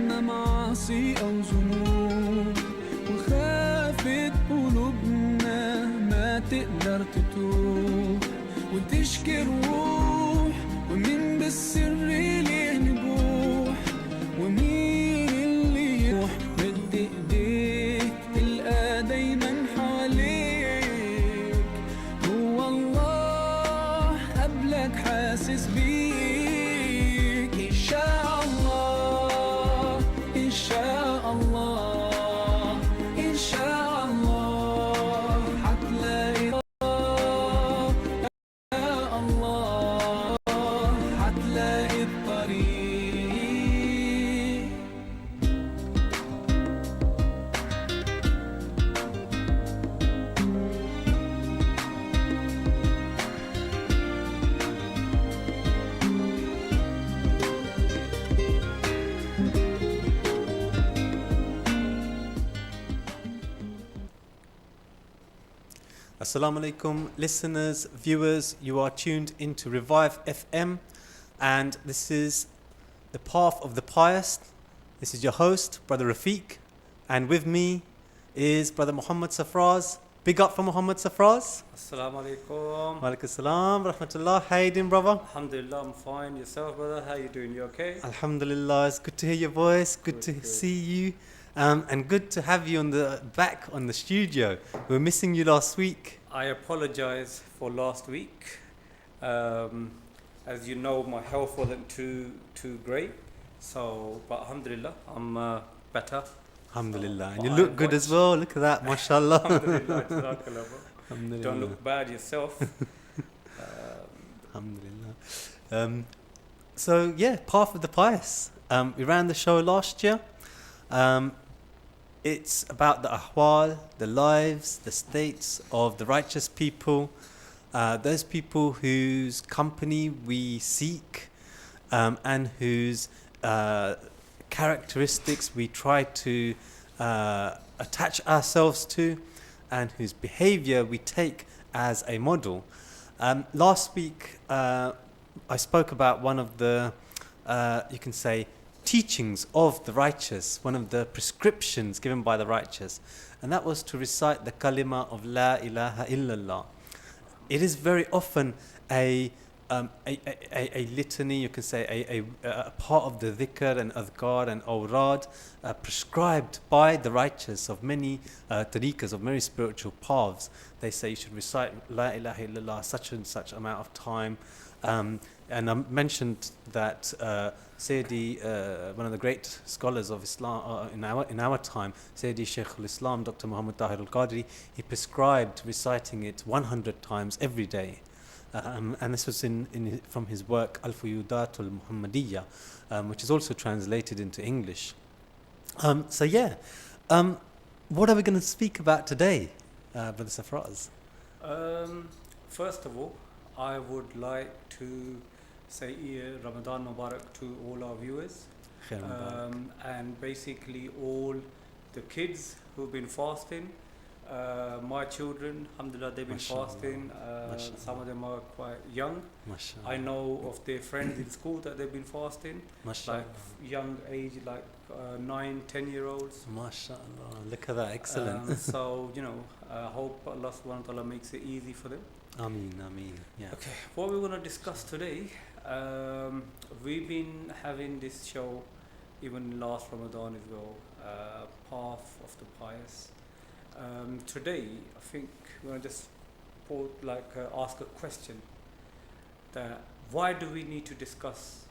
عنا معاصي أو ذنوب وخافت قلوبنا ما تقدر تتوب وتشكي الروح ومين بالسر ليه نبوح ومين اللي يروح مد ايديك تلقى دايما حواليك هو الله قبلك حاسس بيك إن شاء الله إن شاء الله إن شاء الله حتلاقي الله حتلاقي الطريق. Assalamu alaikum, listeners, viewers. You are tuned into Revive FM, and this is the Path of the Pious. This is your host, Brother Rafiq, and with me is Brother Mohammed Sarfraz. Big up for Mohammed Sarfraz. Assalamu alaikum. Wa alaikum salam, rahmatullah. How you doing, brother? Alhamdulillah, I'm fine. Yourself, brother? How you doing? You okay? Alhamdulillah, it's good to hear your voice, good to see you, and good to have you back on the studio. We were missing you last week. I apologize for last week. As you know, my health wasn't too great. So, but alhamdulillah, I'm better. Alhamdulillah. So, And you look good as well. Look at that, mashallah. Alhamdulillah, jazakallah, bro. Alhamdulillah. Don't look bad yourself. Alhamdulillah. So yeah, Path of the Pious. We ran the show last year. It's about the ahwal, the lives, the states of the righteous people, those people whose company we seek, and whose characteristics we try to attach ourselves to, and whose behavior we take as a model. Last week, I spoke about one of the, you can say, teachings of the righteous, one of the prescriptions given by the righteous, and that was to recite the kalima of La ilaha illallah. It is very often a litany, you can say, a part of the dhikr and adhkar and awrad prescribed by the righteous of many tariqas, of many spiritual paths. They say you should recite La ilaha illallah such and such amount of time. And I mentioned that Sayyidi, one of the great scholars of Islam in our time, Sayyidi Shaykh al-Islam, Dr. Muhammad Tahir al-Qadri, he prescribed reciting it 100 times every day. And this was from his work Al-Fuyudat al-Muhammadiyya, which is also translated into English. So yeah, what are we going to speak about today, Brother Sarfraz? First of all, I would like to say Ramadan Mubarak to all our viewers, and basically all the kids who've been fasting. My children, alhamdulillah, they've been fasting. Some of them are quite young. I know of their friends in school that they've been fasting, like young age, like 9-10-year-olds. MashaAllah, look at that, excellent. So, I hope Allah subhanahu wa ta'ala makes it easy for them. Ameen, ameen. Yeah. Okay, what we want to discuss today, we've been having this show even last Ramadan as well, Path of the Pious. Today, I think we're going to just ask a question, that why do we need to discuss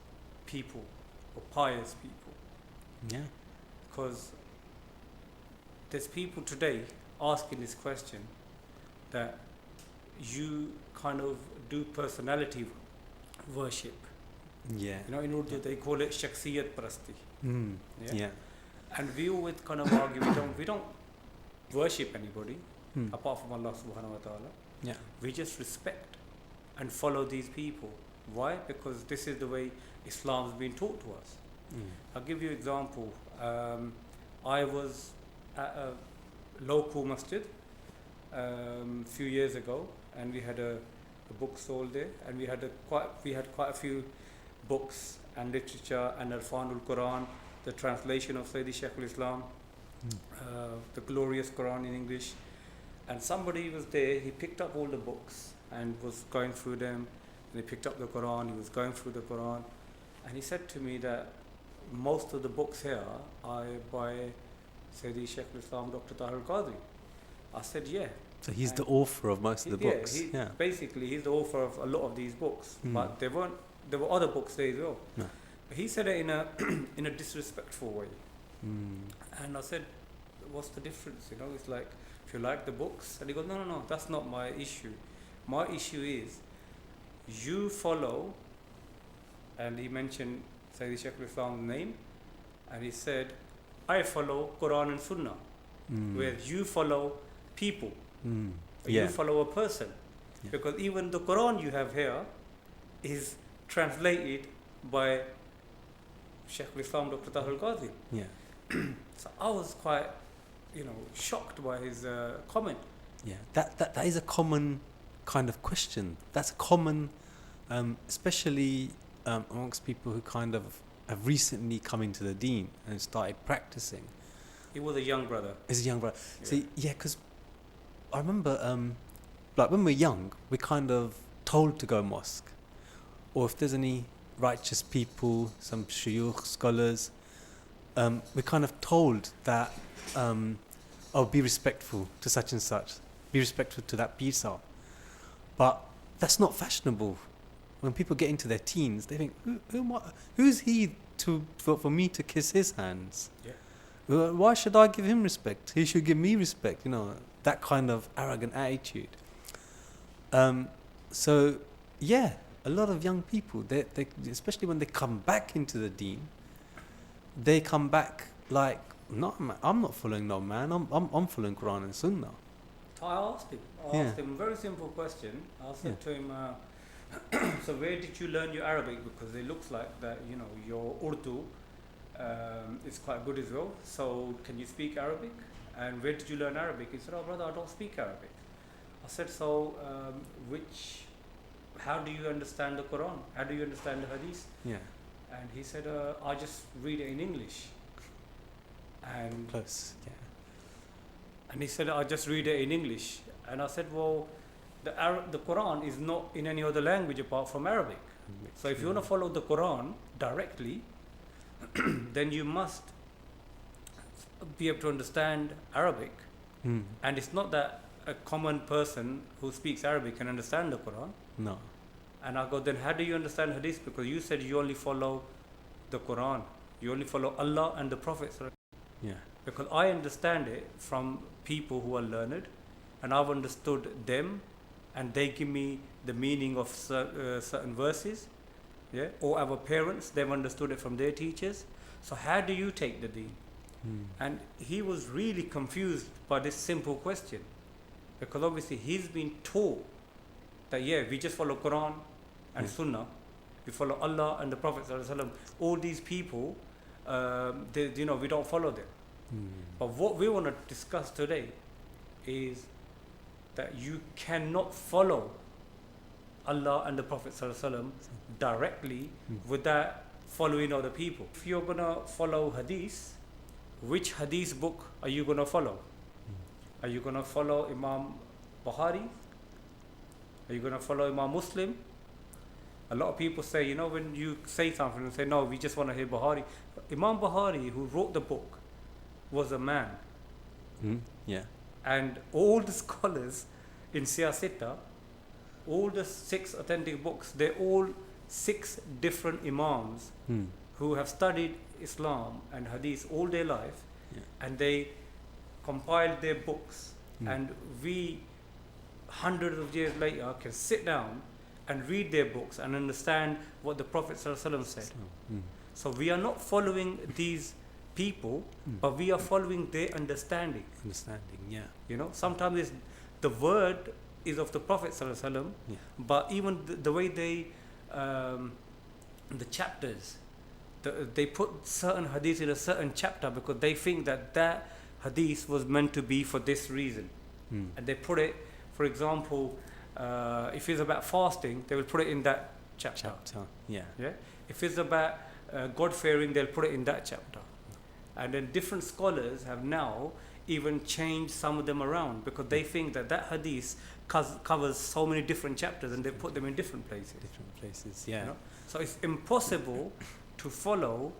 people or pious people? Yeah. Because there's people today asking this question that you kind of do personality worship. Yeah. In Urdu they call it shakhsiyat parasti. Yeah. And we always kind of argue we don't worship anybody apart from Allah subhanahu wa ta'ala. Yeah. We just respect and follow these people. Why? Because this is the way Islam's been taught to us. I'll give you an example. I was at a local masjid few years ago, and we had a bookstall there, and we had quite a few books and literature and Al-Fanul Quran the translation of Sayyidi Shaykh al-Islam, the glorious Quran in English. And somebody was there, he picked up all the books and was going through them. And he picked up the Quran, he was going through the Quran. And he said to me that most of the books here are by Sayyidi Shaykh al-Islam, Dr. Tahir al-Qadri. I said, yeah. So he's the author of most of the books. Basically, he's the author of a lot of these books. But there were other books there as well. No. But he said it in a in a disrespectful way. And I said, what's the difference? You know, it's like, if you like the books. And he goes, no, that's not my issue. My issue is, you follow, and he mentioned Sayyidi Shaykh al-Islam's name, and he said, I follow Quran and Sunnah, whereas you follow people. You follow a person. Because even the Quran you have here is translated by Shaykh al-Islam, Dr. Tahir al-Qadri. So I was quite, shocked by his comment. That is a common kind of question. That's a common, especially amongst people who kind of have recently come into the deen and started practicing. He was a young brother. He's a young brother. See, because I remember, like when we're young, we're kind of told to go mosque, or if there's any righteous people, some shuyukh scholars, we're kind of told that, be respectful to such and such, be respectful to that Pir Sahib. But that's not fashionable. When people get into their teens, they think, who's he for me to kiss his hands? Why should I give him respect? He should give me respect. That kind of arrogant attitude. So, a lot of young people, they especially when they come back into the deen, they come back like, no, man, I'm not following no man. I'm following Quran and Sunnah. I asked him a very simple question. I said to him, so where did you learn your Arabic? Because it looks like that, your Urdu is quite good as well. So can you speak Arabic? And where did you learn Arabic? He said, oh brother, I don't speak Arabic. I said, so how do you understand the Quran? How do you understand the Hadith? And he said, I just read it in English. And close, And he said, I just read it in English. And I said, well, the Quran is not in any other language apart from Arabic. So if you want to follow the Quran directly, then you must be able to understand Arabic. And it's not that a common person who speaks Arabic can understand the Quran. No. And I go, then how do you understand Hadith? Because you said you only follow the Quran. You only follow Allah and the Prophet. Because I understand it from people who are learned, and I've understood them, and they give me the meaning of certain verses. Or our parents, they've understood it from their teachers. So how do you take the deen? And he was really confused by this simple question, because obviously he's been taught that we just follow Quran and Sunnah, we follow Allah and the Prophet ﷺ. All these people, we don't follow them. But what we want to discuss today is that you cannot follow Allah and the Prophet ﷺ directly without following other people. If you're going to follow Hadith, which Hadith book are you going to follow? Are you going to follow Imam Bukhari? Are you going to follow Imam Muslim? A lot of people say, when you say something and say, no, we just want to hear Bukhari. Imam Bukhari, who wrote the book, was a man. And all the scholars in Siyasita, all the 6 authentic books, they're all 6 different imams who have studied Islam and Hadith all their life, and they compiled their books. And we, hundreds of years later, can sit down and read their books and understand what the Prophet ﷺ said. So we are not following these people, but we are following their understanding. Sometimes the word is of the Prophet ﷺ, but even the way they, the chapters, they put certain hadith in a certain chapter because they think that hadith was meant to be for this reason. And they put it, for example, if it's about fasting, they will put it in that chapter. If it's about God-fearing, they'll put it in that chapter. And then different scholars have now even changed some of them around, because they think that that hadith covers so many different chapters, and they put them in different places. Different places, yeah. You know? So it's impossible to follow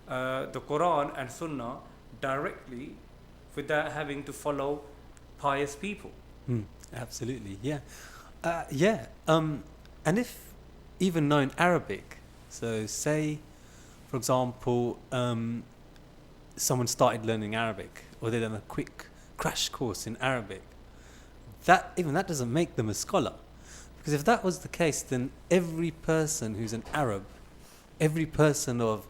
the Quran and Sunnah directly without having to follow pious people. Absolutely, yeah. Yeah. And if even knowing Arabic, so say, for example, someone started learning Arabic, or they done a quick crash course in Arabic, that doesn't make them a scholar. Because if that was the case, then every person who's an Arab, every person of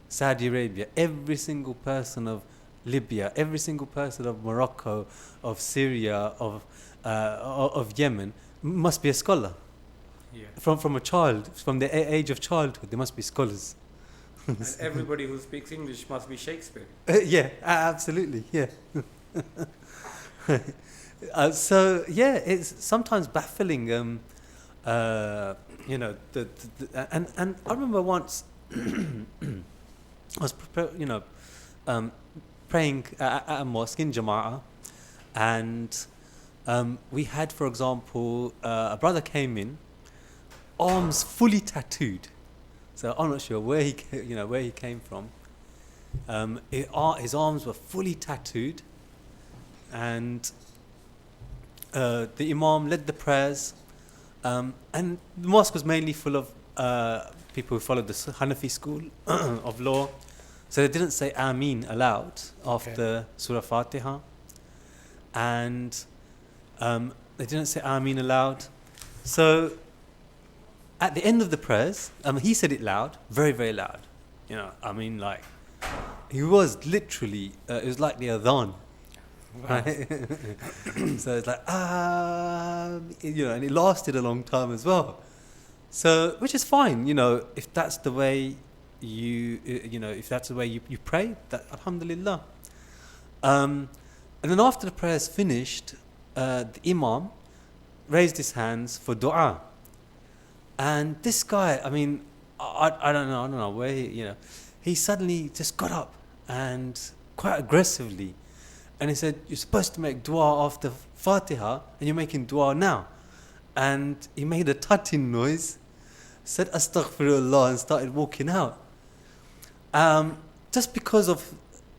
Saudi Arabia, every single person of Libya, every single person of Morocco, of Syria, of Yemen, must be a scholar. Yeah. From a child, from the age of childhood, they must be scholars. And everybody who speaks English must be Shakespeare. Yeah, absolutely, yeah. So yeah, it's sometimes baffling. You know, and I remember once I was praying at a mosque in Jama'ah, and we had, for example, a brother came in, arms fully tattooed. So I'm not sure where he came from. His arms were fully tattooed, and the Imam led the prayers, and the mosque was mainly full of people who followed the Hanafi school of law. So they didn't say Ameen aloud after Surah Fatiha, and they didn't say Ameen aloud. So at the end of the prayers, he said it loud, very, very loud. You know, I mean, like, he was literally, it was like the adhan. Right? So it's like, you know, and it lasted a long time as well. So, which is fine, you know, if that's the way if that's the way you pray, that, alhamdulillah. And then after the prayers finished, the Imam raised his hands for dua. And this guy, I mean, I don't know where he suddenly just got up and quite aggressively, and he said, "You're supposed to make dua after Fatiha, and you're making dua now." And he made a tutting noise, said astaghfirullah, and started walking out. Just because of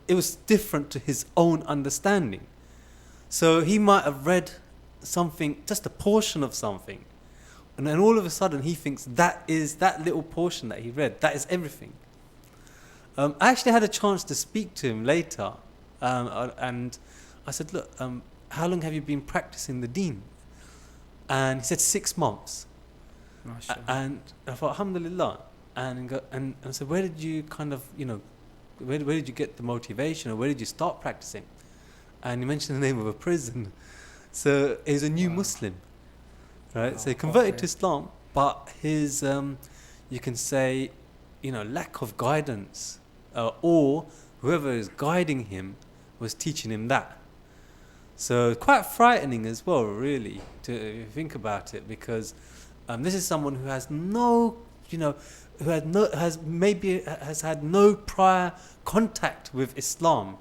it was different to his own understanding. So he might have read something, just a portion of something, and then all of a sudden he thinks that is that little portion that he read, that is everything. I actually had a chance to speak to him later, and I said, "Look, how long have you been practicing the deen?" And he said 6 months. And I thought, alhamdulillah. And I said, where did you where did you get the motivation, or where did you start practicing? And he mentioned the name of a prison. So he's a new Muslim, right? So he converted to Islam, but his, you can say, lack of guidance, or whoever is guiding him was teaching him that. So quite frightening as well, really, to think about it, because this is someone who has no, has had no prior contact with Islam.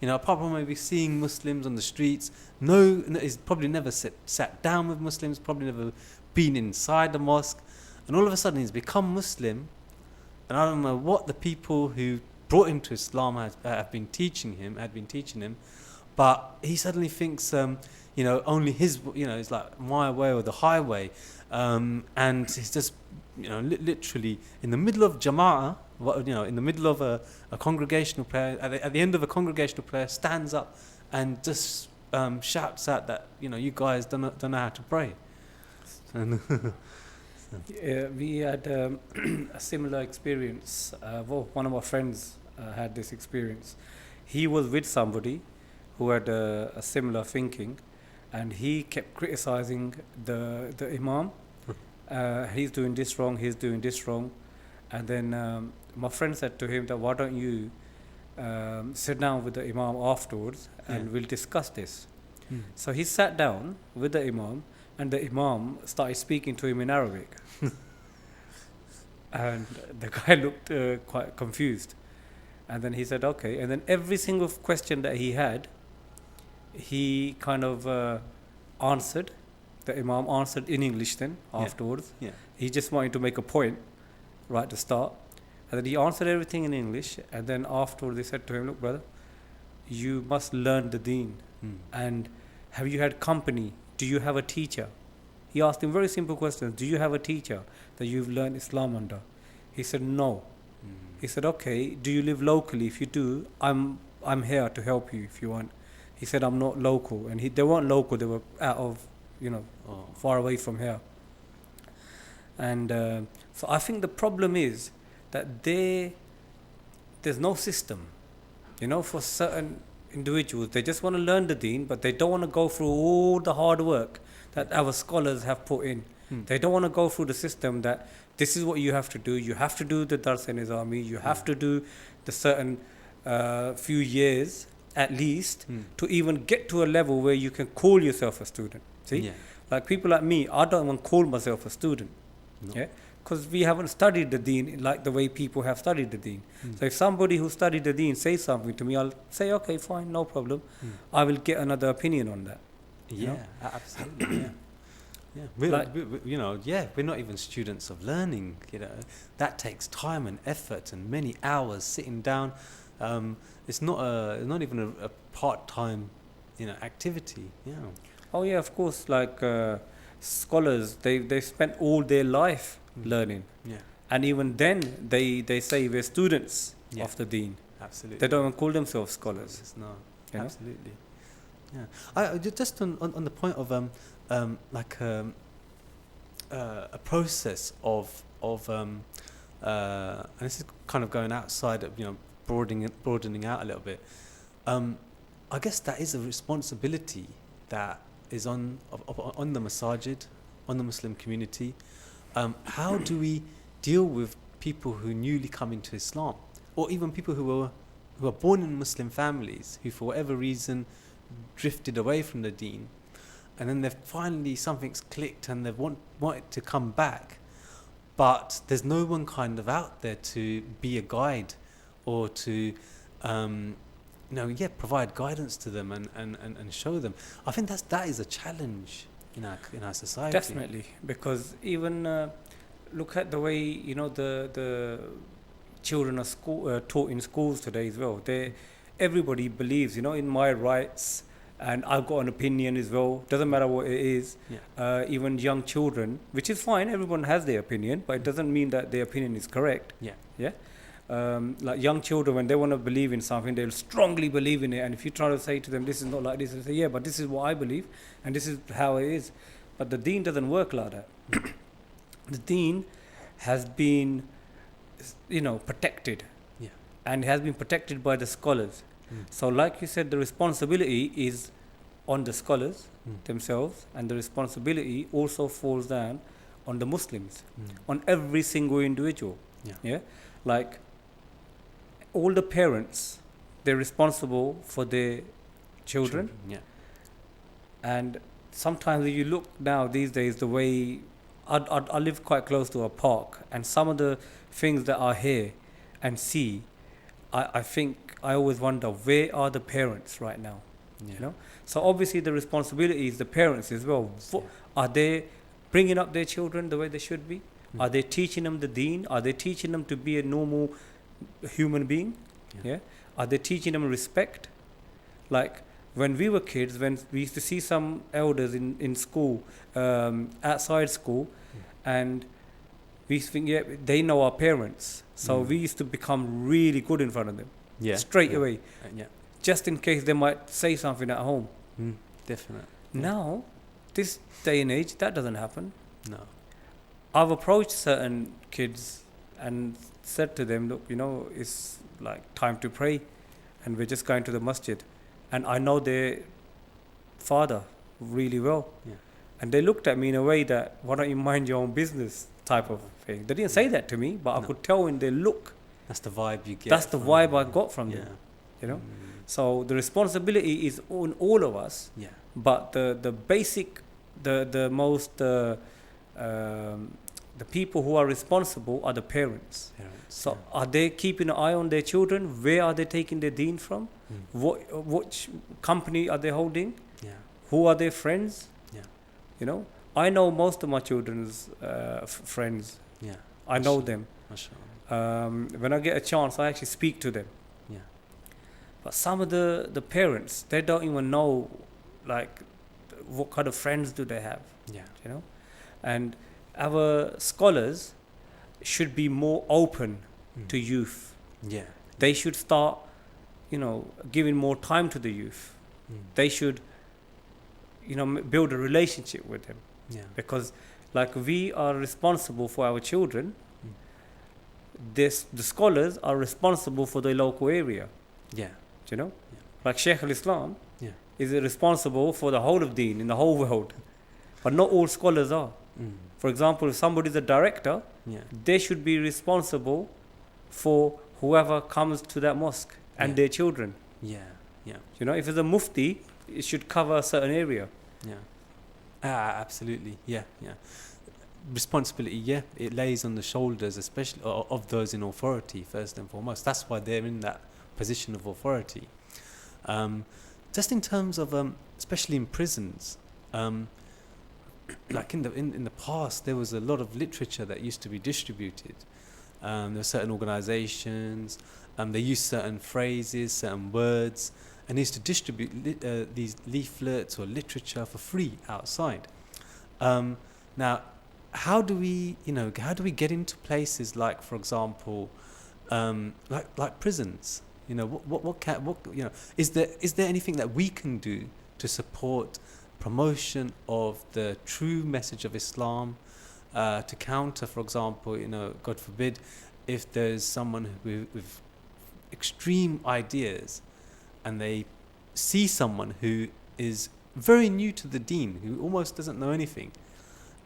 Apart from maybe seeing Muslims on the streets, he's probably never sat down with Muslims, probably never been inside the mosque, and all of a sudden he's become Muslim, and I don't know what the people who brought him to Islam had been teaching him, but he suddenly thinks, only his, it's like my way or the highway, and he's just, literally in the middle of Jama'ah, in the middle of a congregational prayer, at the end of a congregational prayer, stands up and just shouts out that, you guys don't know how to pray. Yeah, we had a similar experience. One of our friends had this experience. He was with somebody who had a similar thinking, and he kept criticizing the Imam. He's doing this wrong, he's doing this wrong. And then my friend said to him that, why don't you sit down with the Imam afterwards and we'll discuss this. So he sat down with the Imam, and the Imam started speaking to him in Arabic. And the guy looked quite confused. And then he said, okay. And then every single question that he had, he kind of answered. The Imam answered in English then afterwards. Yeah. He just wanted to make a point right at the start. And then he answered everything in English. And then afterwards they said to him, look, brother, you must learn the deen. And have you had company? Do you have a teacher? He asked him very simple questions. Do you have a teacher that you've learned Islam under? He said, no. He said, okay, do you live locally? If you do, I'm here to help you if you want. He said, I'm not local. And they weren't local, they were out of, far away from here. And so I think the problem is that there's no system. For certain individuals, they just want to learn the deen, but they don't want to go through all the hard work that our scholars have put in. They don't want to go through the system that this is what you have to do. You have to do the Dars in Nizami. You have to do the certain few years at least to even get to a level where you can call yourself a student. See? Yeah. Like people like me, I don't even call myself a student. No. Yeah? Because we haven't studied the deen like the way people have studied the deen. So if somebody who studied the deen says something to me, I'll say, okay, fine, no problem. I will get another opinion on that. Yeah, absolutely. Yeah. We're not even students of learning. That takes time and effort and many hours sitting down. It's not even a part-time, activity. Yeah. Oh yeah, of course. Like scholars, they spent all their life learning. Yeah. And even then, they say we're students of the deen. Absolutely. They don't even call themselves scholars. No, absolutely. Yeah. I just on the point of a process of and this is kind of going outside of broadening out a little bit. I guess that is a responsibility that is on the masajid, on the Muslim community. How do we deal with people who newly come into Islam, or even people who are born in Muslim families who for whatever reason drifted away from the deen, and then they've finally something's clicked and they want it to come back, but there's no one kind of out there to be a guide or to provide guidance to them and show them. I think that is a challenge in our society. Definitely, because even look at the way the children are taught in schools today as well. Everybody believes, in my rights, and I've got an opinion as well. Doesn't matter what it is. Yeah. Even young children, which is fine. Everyone has their opinion, but it doesn't mean that their opinion is correct. Yeah. Yeah. Like young children, when they want to believe in something, they'll strongly believe in it. And if you try to say to them, this is not like this, they say, yeah, but this is what I believe, and this is how it is. But the deen doesn't work like that. The deen has been, protected. Yeah. And has been protected by the scholars. So like you said, the responsibility is on the scholars themselves, and the responsibility also falls down on the Muslims, on every single individual. Yeah. Like all the parents, they're responsible for their children. Yeah. And sometimes if you look now these days, the way I live quite close to a park, and some of the things that I hear and see, I think I always wonder, where are the parents right now? Yeah. So obviously the responsibility is the parents as well. Are they bringing up their children the way they should be? Are they teaching them the deen? Are they teaching them to be a normal human being? Yeah. Are they teaching them respect? Like when we were kids, when we used to see some elders in school, outside school, and we used to think, they know our parents. So we used to become really good in front of them. Yeah. Straight away. Yeah. Just in case they might say something at home. Definitely. Now, this day and age, that doesn't happen. No. I've approached certain kids and said to them, look, it's like time to pray, and we're just going to the masjid. And I know their father really well. Yeah. And they looked at me in a way that, why don't you mind your own business type of thing. They didn't say that to me, but I could tell in their look. That's the vibe you get. That's the vibe I got from them. So the responsibility is on all of us. Yeah. But the basic, the most the people who are responsible are the parents. Parents, So are they keeping an eye on their children? Where are they taking their deen from? What company are they holding? yeah, Who are their friends? yeah, You know, I know most of my children's friends. yeah. I know them. MashaAllah. When I get a chance, I actually speak to them. Yeah, But some of the parents, they don't even know, like, what kind of friends do they have, yeah, you know? And our scholars should be more open to youth. yeah, They should start, giving more time to the youth. They should, build a relationship with them. yeah, Because, like, we are responsible for our children. The scholars are responsible for the local area. yeah, You know, Yeah. like Shaykh al-Islam yeah, is responsible for the whole of Deen in the whole world, but not all scholars are. For example, if somebody is a director, yeah, they should be responsible for whoever comes to that mosque and Yeah. their children. yeah, yeah, You know, if it's a mufti, it should cover a certain area. yeah. Absolutely, yeah, yeah. Responsibility, yeah, it lays on the shoulders, especially of those in authority, first and foremost. That's why they're in that position of authority. Just in terms of, especially in prisons, like in the past, there was a lot of literature that used to be distributed. There were certain organizations, they used certain phrases, certain words, and they used to distribute these leaflets or literature for free outside. Now, how do we get into places like, for example, like prisons? You know, is there anything that we can do to support promotion of the true message of Islam, to counter, for example, God forbid, if there's someone with extreme ideas and they see someone who is very new to the deen, who almost doesn't know anything,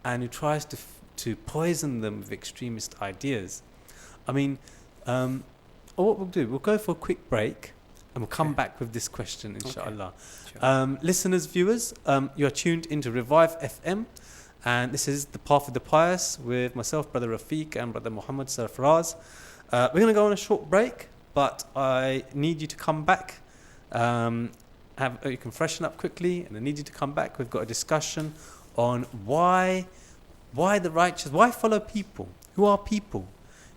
and who tries to poison them with extremist ideas. I mean, what we'll do, we'll go for a quick break and we'll come back with this question, inshallah. Sure. Listeners, viewers, you are tuned into Revive FM, and this is The Path of the Pious with myself, Brother Rafiq, and Brother Mohammed Sarfraz. We're going to go on a short break, but I need you to come back. You can freshen up quickly, and I need you to come back. We've got a discussion on why the righteous, why follow people? Who are people?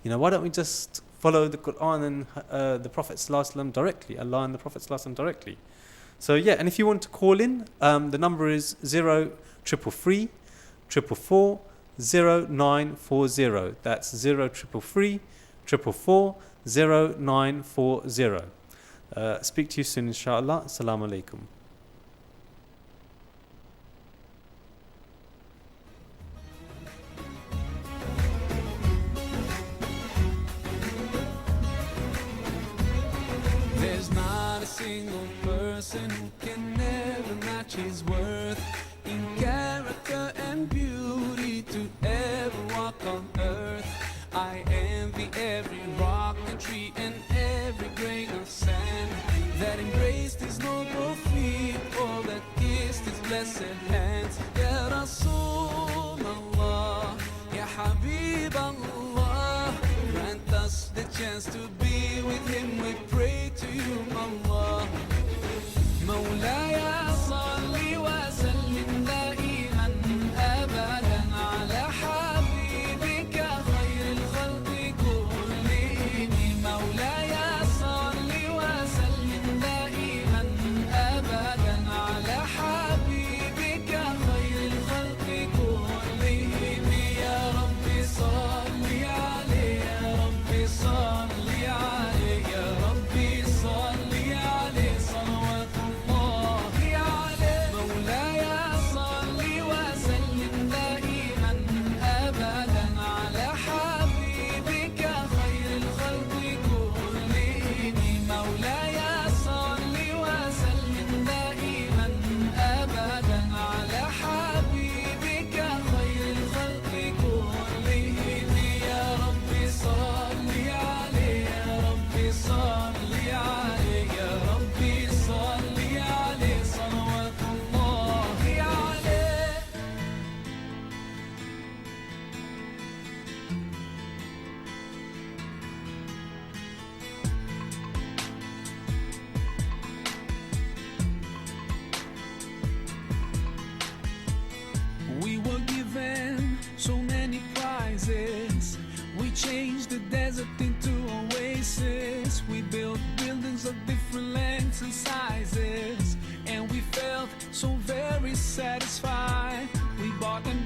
Why don't we just follow the Quran and the Prophet ﷺ directly, Allah and the Prophet ﷺ directly? So yeah, and if you want to call in, the number is 0333 444 0940. That's 0333 444 0940. Speak to you soon, inshallah. Assalamu alaikum. There's not a single person who can never match his worth in character and beauty to ever walk on earth. I envy every rock and tree and every grain of sand that embraced his noble feet or that kissed his blessed hands. Ya Rasulullah, Ya Habib Allah, grant us the chance to be with him. We pray to you, Allah. مولاي صل وسلم دائما أبدا على حبيبك خير الخلق كلهم. مولاي صل وسلم دائما أبدا على حبيبك خير الخلق كلهم. يا رب صل عليه، يا رب صل عليه. changed the desert into oasis. We built buildings of different lengths and sizes, and we felt so very satisfied. We bought and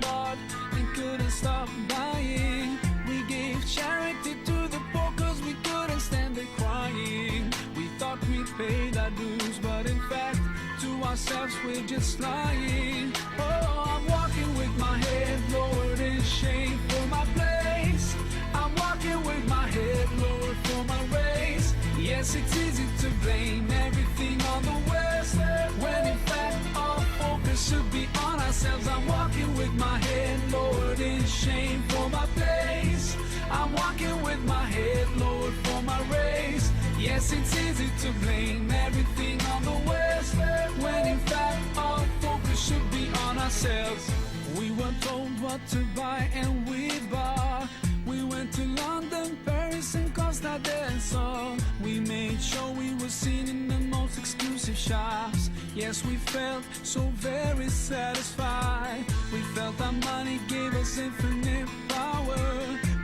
couldn't stop buying. We gave charity to the poor cause we couldn't stand the crying. We thought we paid our dues, but in fact to ourselves we're just lying. Oh, I'm walking with my head lowered in shame for my place. I'm walking with my head lowered for my race. Yes, it's easy to blame everything on the West, when in fact our focus should be on ourselves. I'm walking with my head lowered in shame for my place. I'm walking with my head lowered for my race. Yes, it's easy to blame everything on the West, when in fact our focus should be on ourselves. We were told what to buy and we bought. We went to London, Paris and Costa del Sol. We made sure we were seen in the most exclusive shops. Yes, we felt so very satisfied. We felt our money gave us infinite power.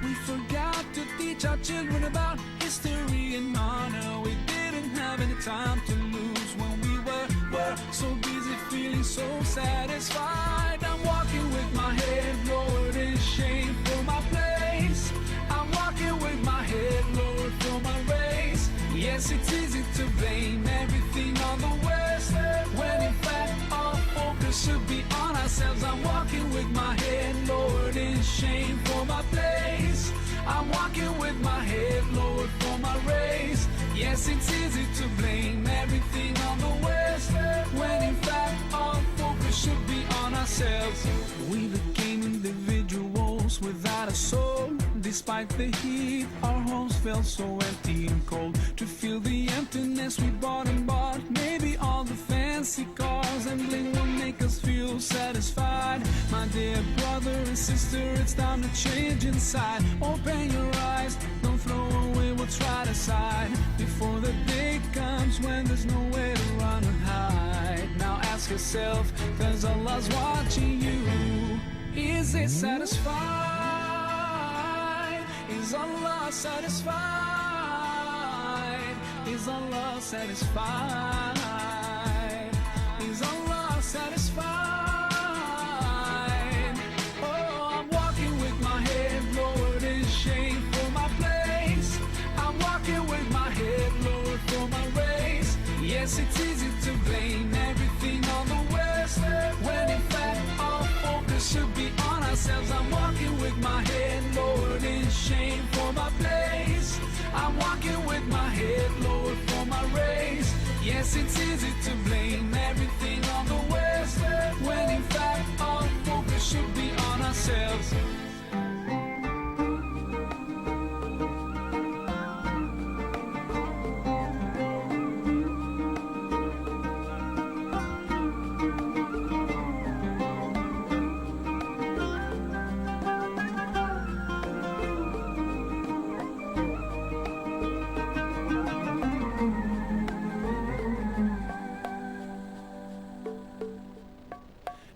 We forgot to teach our children about history and honor. We didn't have any time to lose when we were so busy feeling so satisfied. I'm walking with my head lowered in shame for my place. I'm walking with my head lowered for my race. Yes, it's easy to blame everything on the West, when in fact our focus should be on ourselves. I'm walking with my head lowered in shame for my place. I'm walking with my head lowered for my race. Yes, it's easy to blame everything on the West, when in fact our focus should be on ourselves. We became individuals without a soul. Despite the heat, our homes felt so empty and cold. To fill the emptiness we bought and bought, maybe all the fancy cars and bling will make us feel satisfied. My dear brother and sister, it's time to change inside. Open your eyes, don't throw away what's right aside, before the day comes when there's nowhere to run and hide. Now ask yourself, cause Allah's watching you. Is it satisfied? Is Allah satisfied? Is Allah satisfied? Is Allah satisfied? Oh, I'm walking with my head lowered in shame for my place. I'm walking with my head lowered for my race. Yes, it's easy to blame everything on the West, when in fact our focus should be on ourselves. I'm walking with my head lowered in shame for my place. I'm walking with my head lowered for my race. Yes, it's easy to blame everything on the West, when in fact our focus should be on ourselves.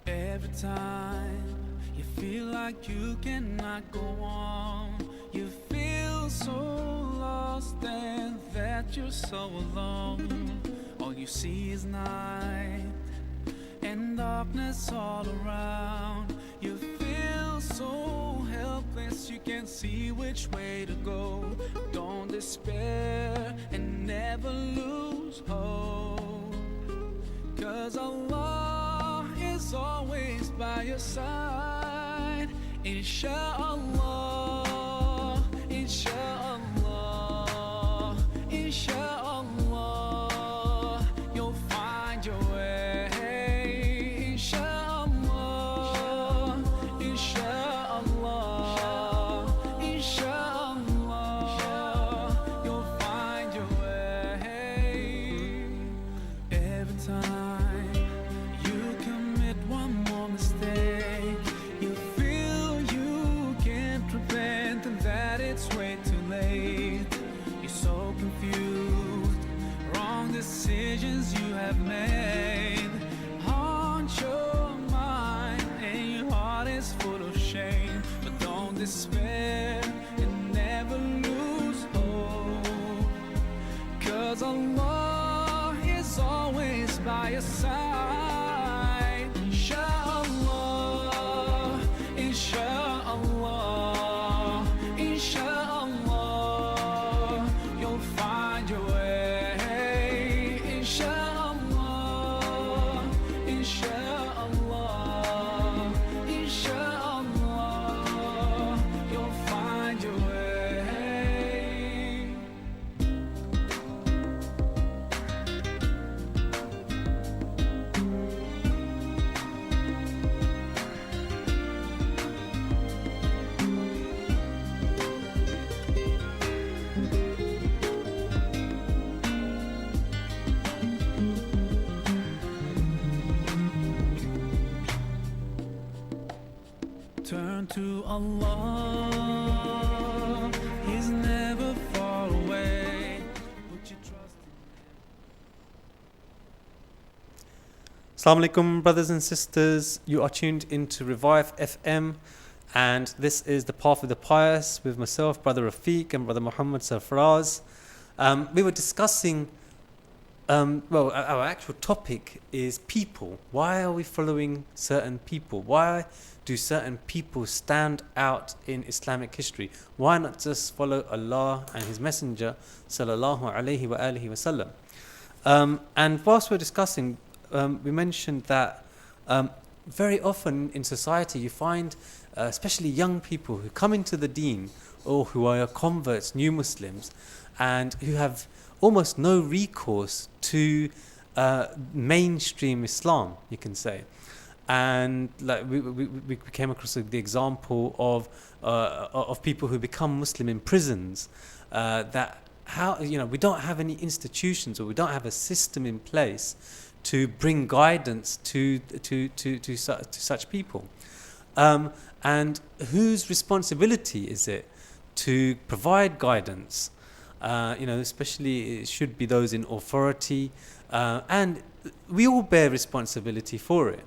Every time you feel like you cannot go on, you feel so lost and that you're so alone. All you see is night and darkness all around. You feel so helpless, you can't see which way to go. Don't despair and never lose hope, cause Allah is always by your side. Insha'Allah, Insha'Allah, Insha'Allah, you'll find your way. Insha'Allah, Insha'Allah, Insha'Allah, you'll find your way. Every time you commit one more mistake, you feel you can't repent and that it's way too late. You're so confused, wrong decisions you have made haunt your mind and your heart is full of shame. But don't despair and your side. Inshallah, inshallah, inshallah, you'll find your way. Inshallah, inshallah, inshallah, you'll find your way. Turn to Allah, He's never far away. Put your trust in Assalamu alaikum, brothers and sisters. You are tuned into Revive FM, and this is the Path of the Pious with myself, Brother Rafiq, and Brother Mohammed Sarfraz. We were discussing, our actual topic is people. Why are we following certain people? Why do certain people stand out in Islamic history? Why not just follow Allah and His Messenger, sallallahu alaihi wa alihi wasallam? And whilst we're discussing, we mentioned that very often in society you find, especially young people who come into the deen or who are converts, new Muslims, and who have almost no recourse to mainstream Islam, you can say. And like we came across the example of people who become Muslim in prisons, that how we don't have any institutions, or we don't have a system in place to bring guidance to such people, and whose responsibility is it to provide guidance? Especially it should be those in authority, and we all bear responsibility for it.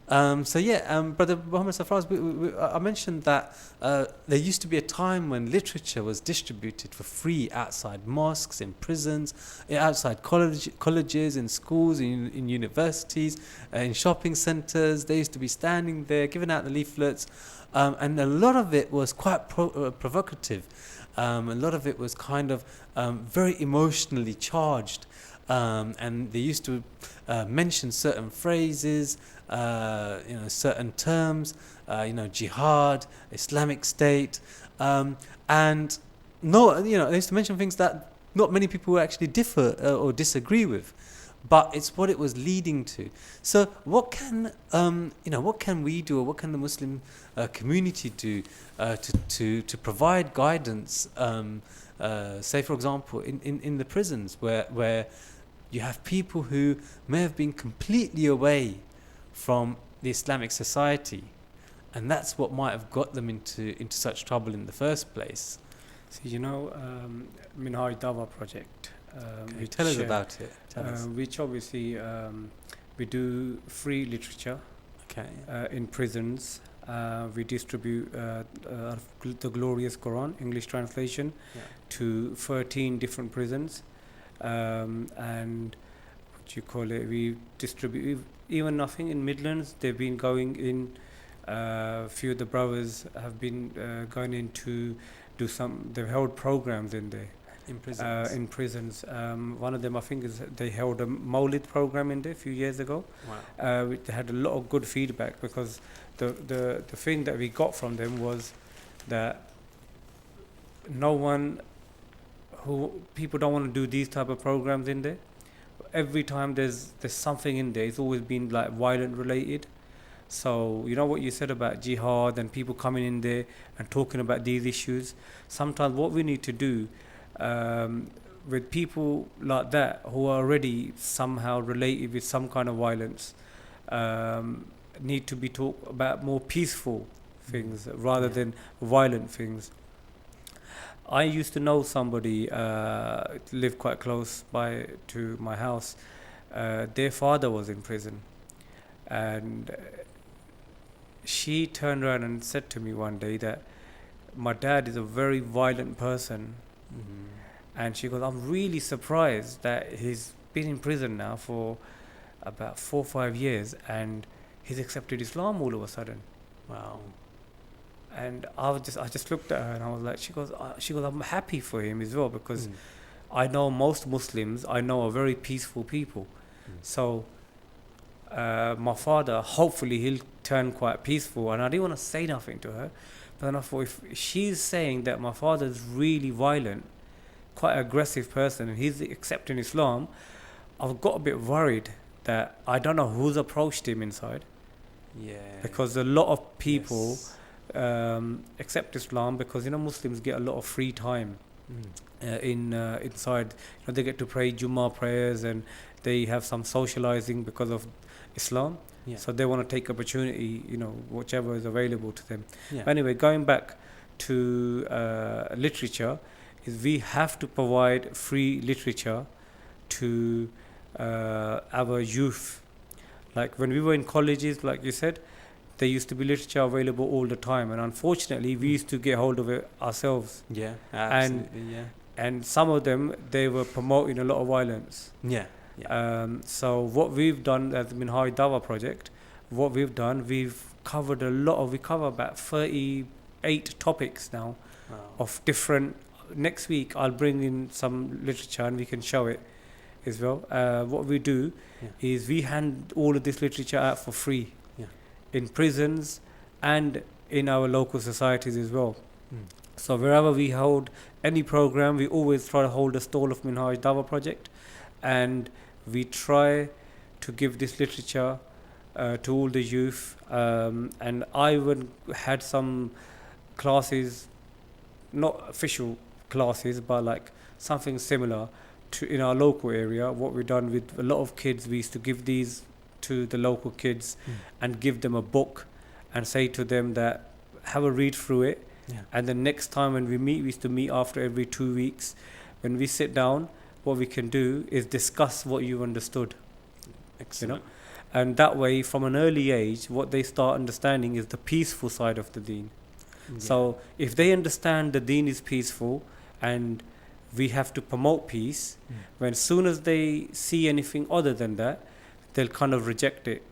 Brother Mohammed Sarfraz, I mentioned that there used to be a time when literature was distributed for free outside mosques, in prisons, outside colleges, in schools, in universities, in shopping centres. They used to be standing there giving out the leaflets, and a lot of it was quite provocative. A lot of it was kind of very emotionally charged. And they used to mention certain phrases, certain terms, jihad, Islamic State, and they used to mention things that not many people actually differ or disagree with, but it's what it was leading to. So what can we do, or what can the Muslim community do to provide guidance? Say, for example, in the prisons where you have people who may have been completely away from the Islamic society, and that's what might have got them into such trouble in the first place. So Minhaj Dawa project. Tell us about it. Which obviously we do free literature. Okay. In prisons. We distribute the glorious Quran, English translation, to 13 different prisons. And we distribute even nothing in Midlands. They've been going in, a few of the brothers have been going in to do they've held programs in there. In prisons. One of them, I think, they held a Mawlid program in there a few years ago. Wow. They had a lot of good feedback, because the thing that we got from them was that people don't want to do these type of programs in there. Every time there's something in there, it's always been like violent related. So you know what you said about jihad and people coming in there and talking about these issues. Sometimes what we need to do with people like that who are already somehow related with some kind of violence, need to be talked about more peaceful things rather than violent things. I used to know somebody lived quite close by to my house. Their father was in prison, and she turned around and said to me one day that my dad is a very violent person. And she goes, I'm really surprised that he's been in prison now for about 4 or 5 years, and he's accepted Islam all of a sudden. Wow. And I just looked at her and I was like, she goes, I'm happy for him as well, because I know most Muslims I know are very peaceful people. So my father, hopefully he'll turn quite peaceful. And I didn't want to say nothing to her, but then I thought, if she's saying that my father's really violent, quite aggressive person, and he's accepting Islam, I've got a bit worried that I don't know who's approached him inside. Yeah. Because a lot of people accept Islam because, you know, Muslims get a lot of free time inside. You know, they get to pray Jummah prayers, and they have some socializing because of Islam. Yeah. So they want to take opportunity, you know, whichever is available to them. Yeah. But anyway, going back to literature, is we have to provide free literature to our youth. Like when we were in colleges, like you said, there used to be literature available all the time, and unfortunately we used to get hold of it ourselves. Yeah, absolutely. And some of them, they were promoting a lot of violence. Yeah. So what we've done as the Minhaj Dawah project, we've covered we cover about 38 topics now. Wow. Of different. Next week I'll bring in some literature and we can show it as well. What we do is we hand all of this literature out for free in prisons and in our local societies as well. So wherever we hold any program, we always try to hold a stall of Minhaj Dawah project, and we try to give this literature to all the youth. And I had some classes, not official classes, but like something similar to in our local area. What we've done with a lot of kids, we used to give these to the local kids and give them a book and say to them that have a read through it. And the next time when we meet, we used to meet after every 2 weeks. When we sit down, what we can do is discuss what you understood. Excellent. You know? And that way, from an early age, what they start understanding is the peaceful side of the deen. So if they understand the deen is peaceful and we have to promote peace, when as soon as they see anything other than that, they'll kind of reject it.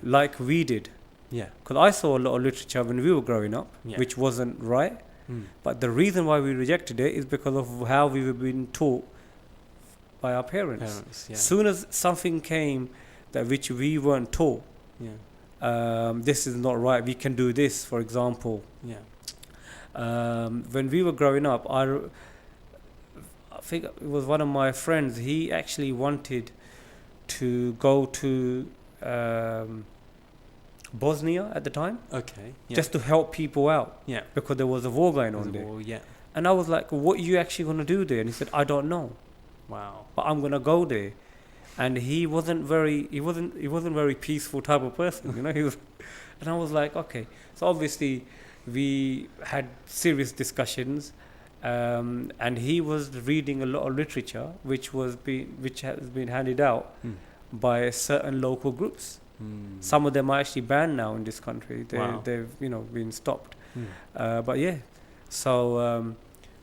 Like we did. Because I saw a lot of literature when we were growing up, which wasn't right. But the reason why we rejected it is because of how we were being taught by our parents. As soon as something came that which we weren't taught, this is not right, we can do this, for example. When we were growing up, I think it was one of my friends, he actually wanted to go to Bosnia at the time, just to help people out, because there was a war going on there. And I was like, what are you actually going to do there? And he said, I don't know. Wow. But I'm going to go there. And he wasn't very peaceful type of person, you know. And I was like, okay. So obviously we had serious discussions, and he was reading a lot of literature which has been handed out by certain local groups. Some of them are actually banned now in this country. They've been stopped. But so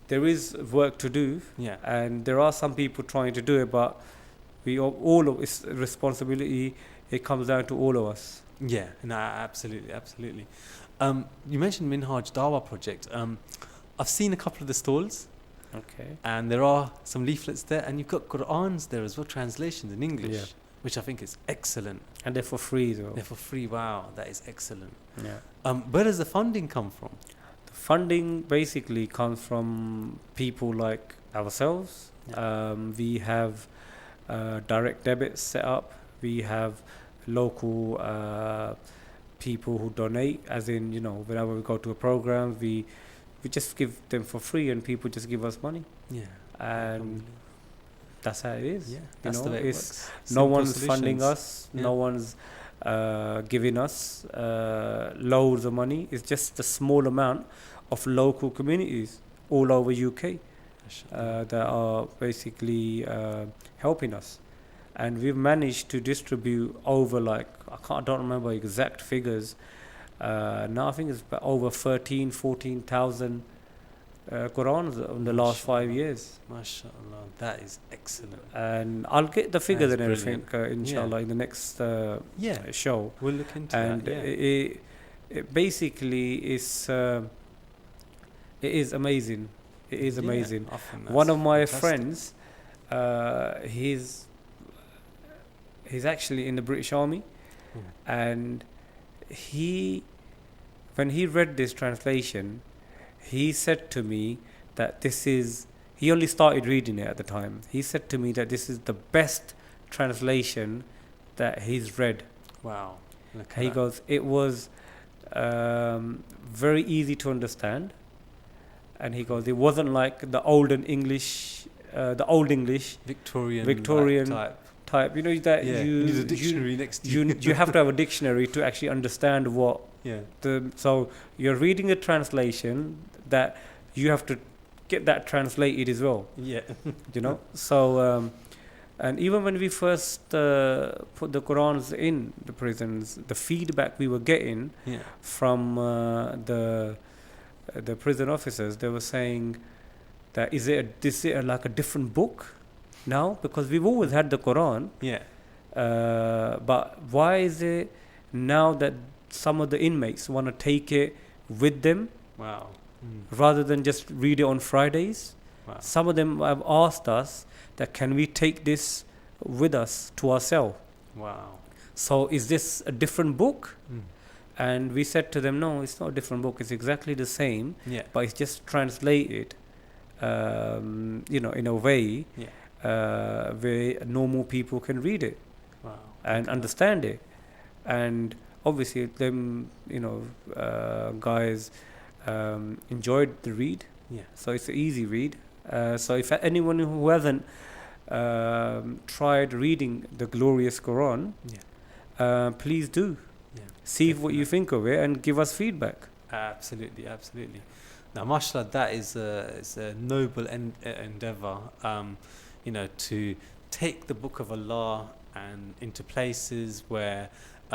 there is work to do, and there are some people trying to do it, but all of its responsibility, it comes down to all of us. Absolutely. You mentioned Minhaj Dawah project. I've seen a couple of the stalls. And there are some leaflets there, and you've got Qur'ans there as well, translations in English, which I think is excellent. And they're for free though. They're for free. Wow, that is excellent. Where does the funding come from? The funding basically comes from people like ourselves. We have direct debits set up. We have local people who donate, as in, whenever we go to a program, we just give them for free, and people just give us money. And that's how it is. That's the way it works. No one's funding us. No one's giving us loads of money. It's just a small amount of local communities all over UK that are basically helping us. And we've managed to distribute over I don't remember exact figures. Now I think it's over 14,000 Qurans in the last 5 years. MashaAllah, that is excellent. And I'll get the figures and That's everything, inshallah, in the next Yeah, show. we'll look into And that. Yeah. it basically is, it is amazing. It is amazing. I think One that's of my fantastic. friends, he's actually in the British Army, and when he read this translation, he said to me that he only started reading it at the time. He said to me that this is the best translation that he's read. Wow. Look at He that. goes, it was very easy to understand. And he goes, it wasn't like the old English, Victorian like, type. You know that Yeah, you need a dictionary next to you. you have to have a dictionary to actually understand what Yeah. so you're reading a translation that you have to get that translated as well. Yeah. You know. So and even when we first put the Qurans in the prisons, the feedback we were getting Yeah. from the prison officers, they were saying that is it like a different book now, because we've always had the Quran, Yeah. but why is it now that some of the inmates want to take it with them Wow. rather than just read it on Fridays? Wow. Some of them have asked us that can we take this with us to ourselves? Wow. So is this a different book? Mm. And we said to them, no, it's not a different book. It's exactly the same, Yeah. but it's just translated, in a way Yeah. where normal people can read it Wow. and understand it. And obviously, them, guys enjoyed the read. Yeah. So it's an easy read. So if anyone who hasn't tried reading the glorious Quran, please do. Yeah. See what you think of it and give us feedback. Absolutely, absolutely. Now, mashallah, that is a noble endeavor, to take the Book of Allah and into places where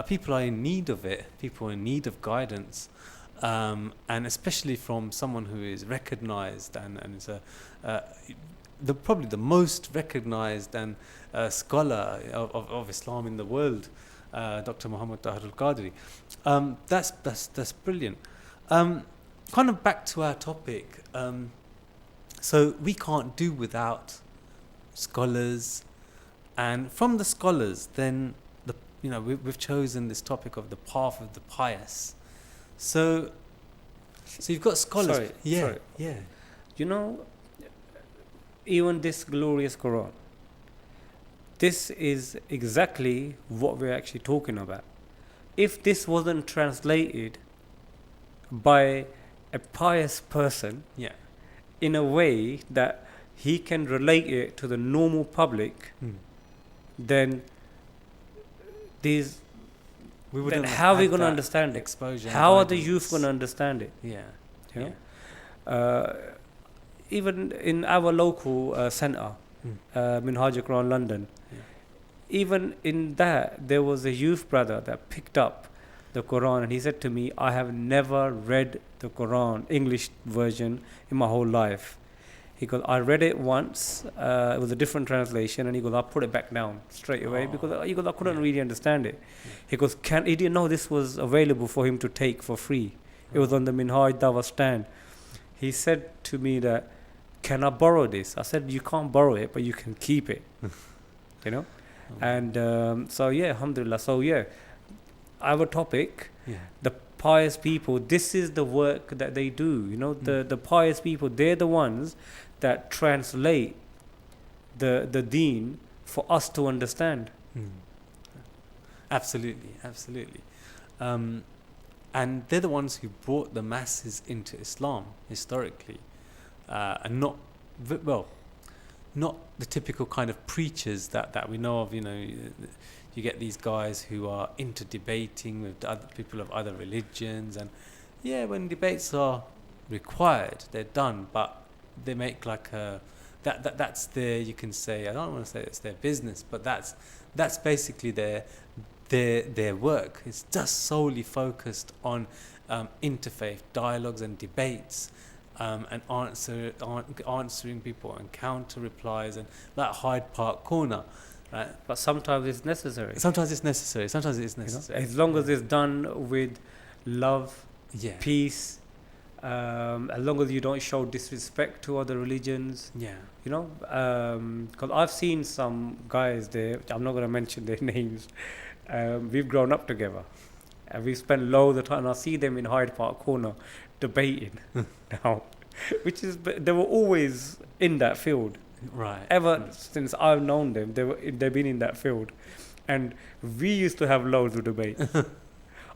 people are in need of it, people are in need of guidance, and especially from someone who is recognized and is probably the most recognized and scholar of Islam in the world, Dr. Muhammad Qadri. That's brilliant. Kind of back to our topic. So we can't do without scholars, and from the scholars, then we've chosen this topic of the path of the pious. So you've got scholars. Sorry. Yeah. Even this glorious Quran, this is exactly what we're actually talking about. If this wasn't translated by a pious person Yeah. in a way that he can relate it to the normal public, then how are we going to understand it? Exposure. How are the youth going to understand it? Yeah. You know? Even in our local centre, Minhaj Quran London, even in that, there was a youth brother that picked up the Quran, and he said to me, I have never read the Quran, English version, in my whole life. He goes, I read it once, it was a different translation, and he goes, I put it back down straight away because I couldn't really understand it. He goes, he didn't know this was available for him to take for free. It was on the Minhaj Dawah stand. He said to me that, can I borrow this? I said, you can't borrow it, but you can keep it. And alhamdulillah. So our topic, the pious people, this is the work that they do. The pious people, they're the ones that translate the deen for us to understand. Absolutely. And they're the ones who brought the masses into Islam historically, and not the typical kind of preachers that we know of. You get these guys who are into debating with other people of other religions, and when debates are required, they're done, but they make like that's their, you can say, I don't want to say it's their business, but that's basically their work. It's just solely focused on interfaith dialogues and debates, and answering people and counter replies and like Hyde Park Corner, right? But sometimes it's necessary. Sometimes it's necessary. Sometimes it is You know? necessary. As long as it's done with love, Yeah. peace, as long as you don't show disrespect to other religions, Yeah. you know, because I've seen some guys there, I'm not going to mention their names, we've grown up together and we've spent loads of time, and I see them in Hyde Park Corner debating now, which is, they were always in that field. Right. Ever since I've known them, they've been in that field. And we used to have loads of debates.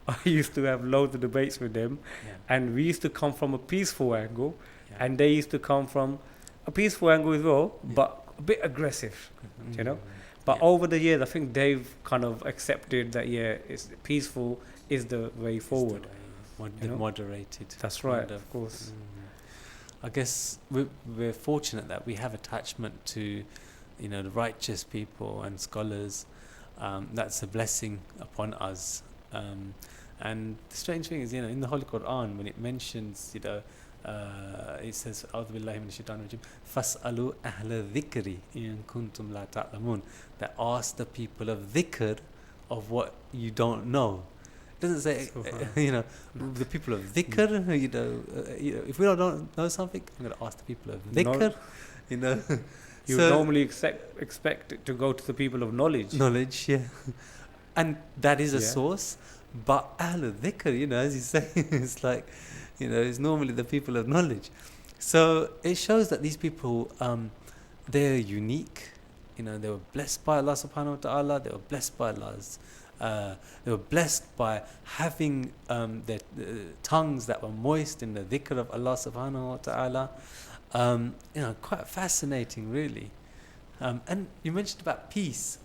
I used to have loads of debates with them, Yeah. and we used to come from a peaceful angle, Yeah. and they used to come from a peaceful angle as well, but a bit aggressive, you know. But Yeah. over the years, I think they've kind of accepted that, yeah, it's peaceful is the way forward. They've you know? moderated. That's right, kind of course. I guess we're fortunate that we have attachment to, you know, the righteous people and scholars. That's a blessing upon us. And the strange thing is, you know, in the Holy Quran, when it mentions, you know, it says, "A'udhu billahi minash shaitanir rajim, fas'alu ahla dhikri in kuntum la ta'lamun," that ask the people of dhikr of what you don't know. It doesn't say, you know, the people of dhikr, you know, if we don't know something, I'm going to ask the people of dhikr, you know. You So- normally expect it to go to the people of knowledge. Knowledge, yeah. And that is a Yeah. source, but Ahl dhikr, you know, as you say, it's like, you know, it's normally the people of knowledge. So it shows that these people, they're unique. You know, they were blessed by Allah subhanahu wa ta'ala, they were blessed by Allah's, they were blessed by having their tongues that were moist in the dhikr of Allah subhanahu wa ta'ala. You know, quite fascinating, really. And you mentioned about peace.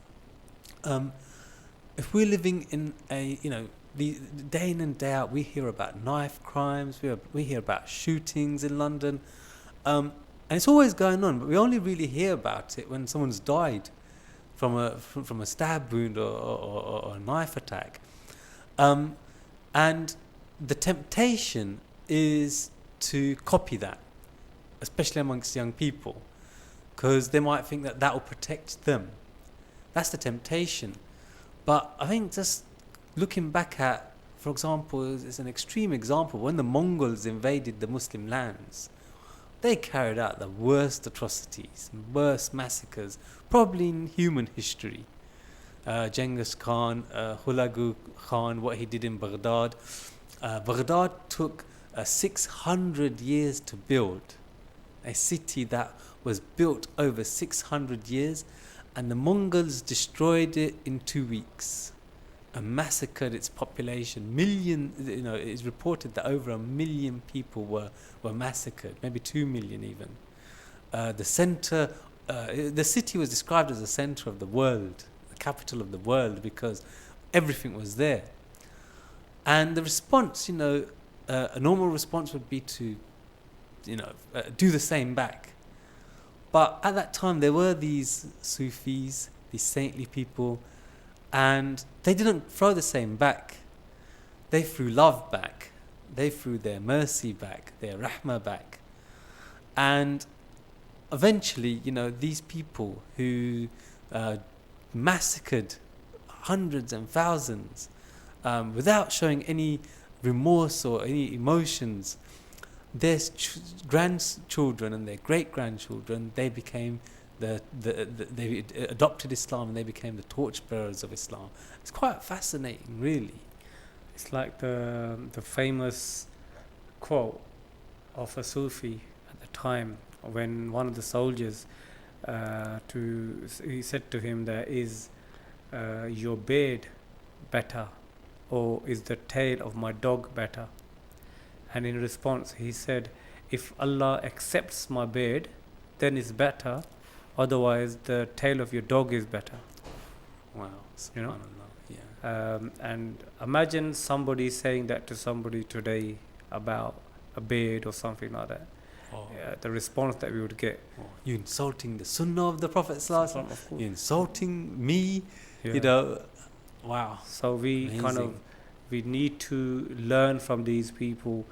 If we're living in a, you know, the day in and day out, we hear about knife crimes, we hear about shootings in London, and it's always going on, but we only really hear about it when someone's died from a stab wound or a knife attack. And the temptation is to copy that, especially amongst young people, because they might think that that will protect them. That's the temptation. But I think just looking back at, for example, is an extreme example, when the Mongols invaded the Muslim lands, they carried out the worst atrocities, worst massacres, probably in human history. Genghis Khan, Hulagu Khan, what he did in Baghdad. Baghdad took 600 years to build. A city that was built over 600 years, and the Mongols destroyed it in 2 weeks and massacred its population. You know, it's reported that over 1 million people were massacred, maybe 2 million even. The city was described as the center of the world, the capital of the world, because everything was there. And the response, you know, a normal response would be to, you know, do the same back. But at that time, there were these Sufis, these saintly people, and they didn't throw the same back. They threw love back. They threw their mercy back, their rahmah back. And eventually, you know, these people who massacred hundreds and thousands without showing any remorse or any emotions, their grandchildren and their great-grandchildren, they became they adopted Islam, and they became the torchbearers of Islam. It's quite fascinating, really. It's like the famous quote of a Sufi at the time, when one of the soldiers he said to him, that is your beard better, or is the tail of my dog better? And in response he said, if Allah accepts my beard, then it's better, otherwise the tail of your dog is better. Wow, You know? subhanallah, yeah. And imagine somebody saying that to somebody today about a beard or something like that. Oh. The response that we would get. Oh, you're insulting the Sunnah of the Prophet sallallahu alaihi wasallam. You're insulting me. Yeah. You know, wow. So we Amazing. we need to learn from these people.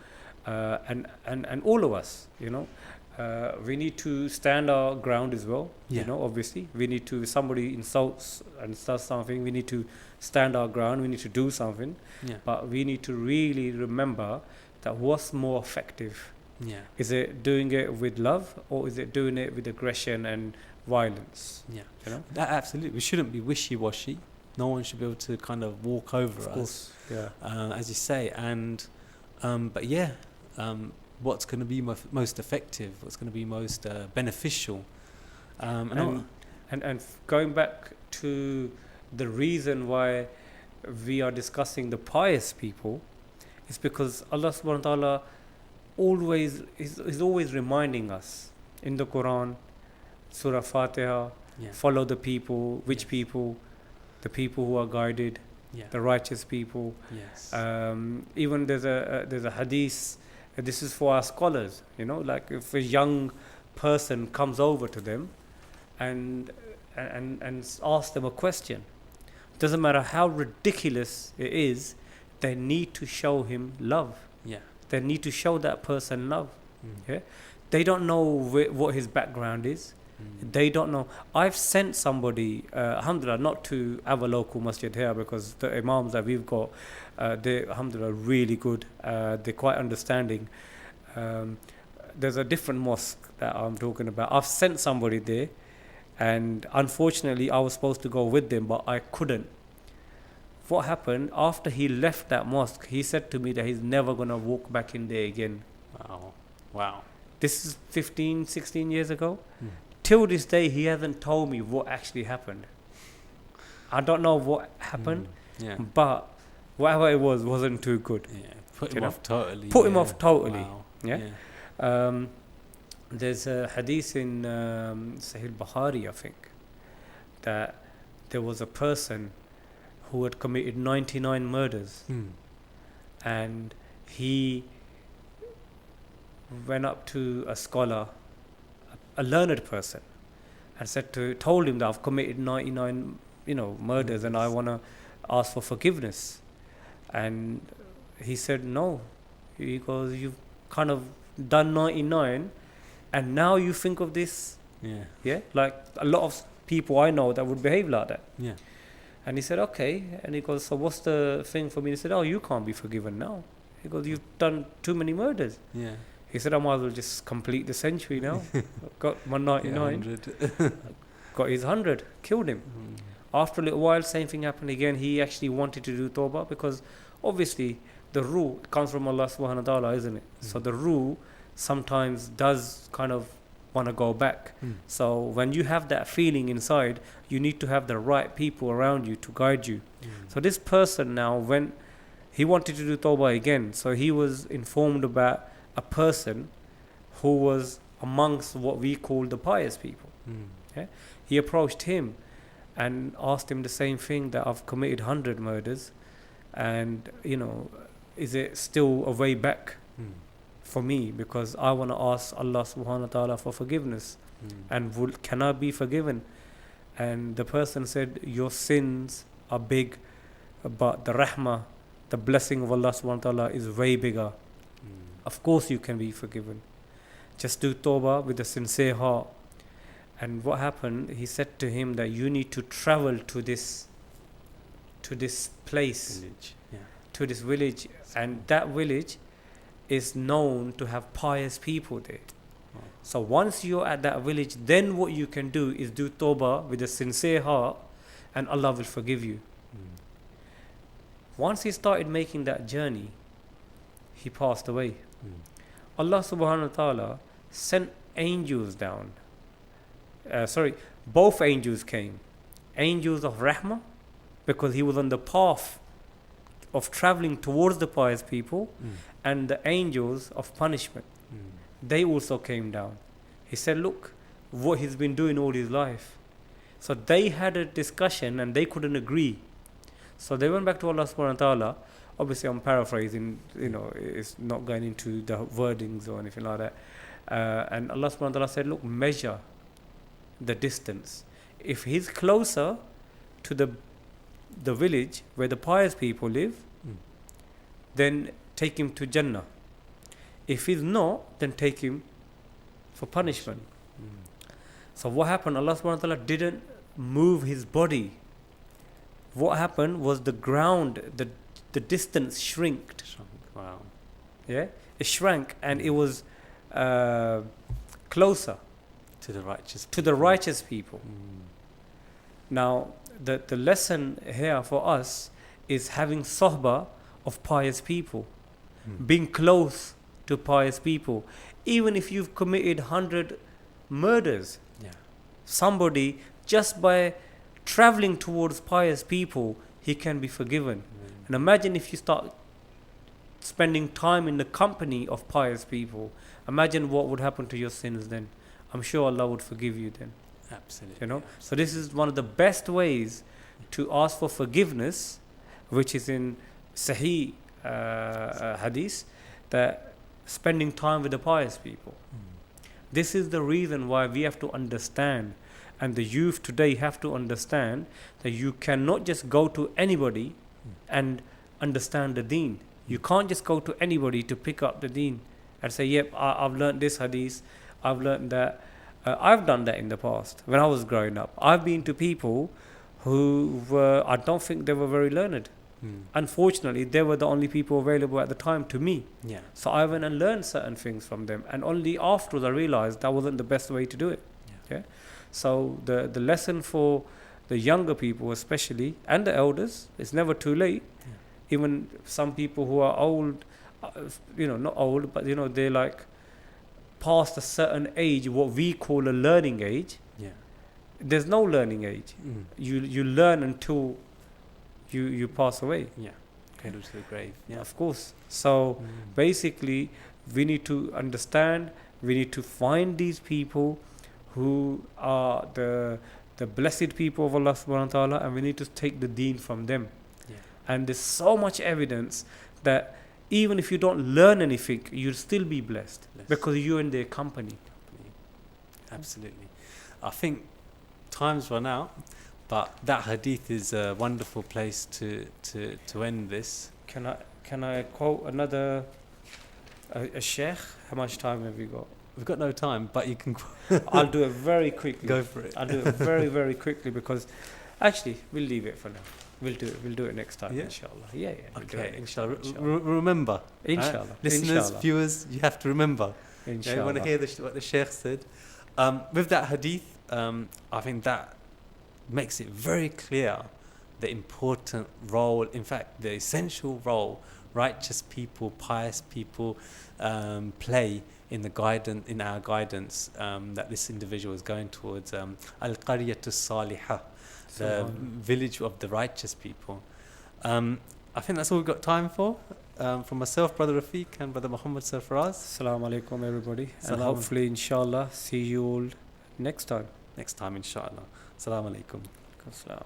and all of us, we need to stand our ground as well. Yeah. Obviously, we need to. If somebody insults and does something, we need to stand our ground. We need to do something. Yeah. But we need to really remember that what's more effective. Yeah. Is it doing it with love, or is it doing it with aggression and violence? Yeah. Absolutely. We shouldn't be wishy-washy. No one should be able to kind of walk over Of course. us, Yeah. as you say. And but yeah, what's going to be most effective? What's going to be most beneficial? And going back to the reason why we are discussing the pious people, is because Allah subhanahu wa ta'ala always is always reminding us in the Quran, Surah Fatiha, Yeah. follow the people. Which Yes. people? The people who are guided, Yeah. the righteous people. Yes. Even there's a hadith. This is for our scholars. Like if a young person comes over to them and asks them a question, doesn't matter how ridiculous it is, they need to show him love. Yeah. They need to show that person love. Mm. Yeah, they don't know what his background is. Mm. They don't know. I've sent somebody, alhamdulillah, not to our local masjid here, because the imams that we've got, they, alhamdulillah, really good. They're quite understanding. There's a different mosque that I'm talking about. I've sent somebody there, and unfortunately I was supposed to go with them, but I couldn't. What happened, after he left that mosque, he said to me that he's never going to walk back in there again. Wow. This is 15, 16 years ago. Mm. Till this day, he hasn't told me what actually happened. I don't know what happened, Yeah. but whatever it wasn't too good. Yeah. Put You him know? off totally. Put him yeah. off totally. Wow. Yeah. There's a hadith in Sahih Bukhari, I think, that there was a person who had committed 99 murders, Mm. and he went up to a scholar, a learned person, and told him that I've committed 99 murders, and I want to ask for forgiveness. And he said no. He goes, you've kind of done 99 and now you think of this? Yeah. Like a lot of people I know that would behave like that. Yeah. And he said, okay. And he goes, so what's the thing for me? He said, oh, you can't be forgiven now. He goes, you've done too many murders. Yeah. He said, I might as well just complete the century now. Got my 99. Got his 100. Killed him. Mm. After a little while, same thing happened again. He actually wanted to do tawbah, because obviously the rule comes from Allah subhanahu wa ta'ala, isn't it? Mm. So the rule sometimes does kind of want to go back. Mm. So when you have that feeling inside, you need to have the right people around you to guide you. Mm. So this person now, when he wanted to do tawbah again, so he was informed about a person who was amongst what we call the pious people. Mm. He approached him and asked him the same thing, that I've committed 100 murders, and is it still a way back Mm. for me, because I want to ask Allah subhanahu wa ta'ala for forgiveness, Mm. and can I be forgiven? And the person said, your sins are big, but the rahmah, the blessing of Allah subhanahu wa ta'ala is way bigger. Mm. Of course you can be forgiven. Just do tawbah with a sincere heart. And what happened, he said to him that you need to travel to this place, Village. Yeah. to this village, and that village is known to have pious people there. Wow. So once you're at that village, then what you can do is do tawbah with a sincere heart, and Allah will forgive you. Mm. Once he started making that journey, he passed away. Mm. Allah subhanahu wa ta'ala sent angels down. Both angels came. Angels of rahmah, because he was on the path of traveling towards the pious people, Mm. and the angels of punishment. Mm. They also came down. He said, look, what he's been doing all his life. So they had a discussion and they couldn't agree. So they went back to Allah subhanahu wa ta'ala. Obviously I'm paraphrasing, it's not going into the wordings or anything like that. And Allah subhanahu wa ta'ala said, look, measure the distance. If he's closer to the village where the pious people live, Mm. then take him to Jannah. If he's not, then take him for punishment. So what happened? Allah subhanahu wa ta'ala didn't move his body. What happened was the ground, the distance shrinked. Wow. Yeah, it shrank and it was closer To the righteous. to the righteous people. Now, the lesson here for us is having sohbah of pious people, being close to pious people. Even if you've committed 100 murders, Yeah. somebody, just by traveling towards pious people, he can be forgiven. And imagine if you start spending time in the company of pious people, imagine what would happen to your sins then. I'm sure Allah would forgive you then. Absolutely. You know, so this is one of the best ways to ask for forgiveness, which is in Sahih hadith, that spending time with the pious people. This is the reason why we have to understand, and the youth today have to understand, that you cannot just go to anybody and understand the deen. You can't just go to anybody to pick up the deen and say, yep, I've learned this hadith, I've learned that. I've done that in the past when I was growing up. I've been to people who were, I don't think they were very learned. Unfortunately, they were the only people available at the time to me. Yeah. So I went and learned certain things from them, and only afterwards I realized that wasn't the best way to do it. Yeah. So the lesson for the younger people especially, and the elders, it's never too late. Even some people who are old, not old, but they're like past a certain age, what we call a learning age. Yeah. There's no learning age. You learn until you pass away. Yeah. Cradle to the grave. Yeah. Of course. So basically, we need to understand, we need to find these people who are the blessed people of Allah subhanahu wa ta'ala, and we need to take the deen from them. Yeah. And there's so much evidence that even if you don't learn anything, you'll still be blessed because you're in their company. Absolutely. I think time's run out, but that hadith is a wonderful place to end this. Can I quote another a sheikh? How much time have we got? We've got no time, but you can. I'll do it very quickly. Go for it. I'll do it very, very quickly because actually we'll leave it for now. We'll do it next time, Yeah? inshallah. Yeah. We'll do Okay, it inshallah. inshallah. Remember. Inshallah. Listeners, Inshallah. viewers, you have to remember. Inshallah. You want to hear what the Sheikh said. With that hadith, I think that makes it very clear the important role, in fact, the essential role righteous people, pious people play in our guidance that this individual is going towards. Al-Qaryatu Salihah, the village of the righteous people. I think that's all we've got time for. From myself, Brother Rafiq, and Brother Mohammed Sarfraz. Assalamu alaikum, everybody. And Salam. hopefully, inshallah, see you all next time. Next time, inshallah. Assalamu alaikum. Assalam.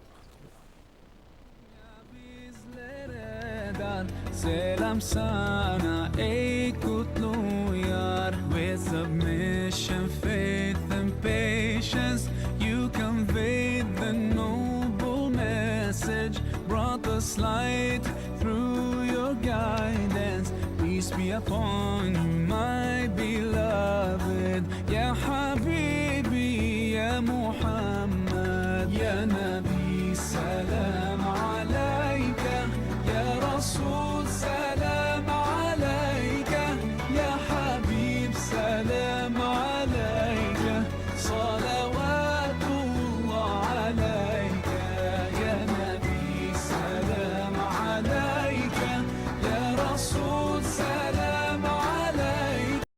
Selam sana ey kutlu yar. With submission, faith and patience, you conveyed the noble message, brought us light through your guidance. Peace be upon you, my beloved. Ya Habibi, Ya Muhammad, Ya Nabi, Salam.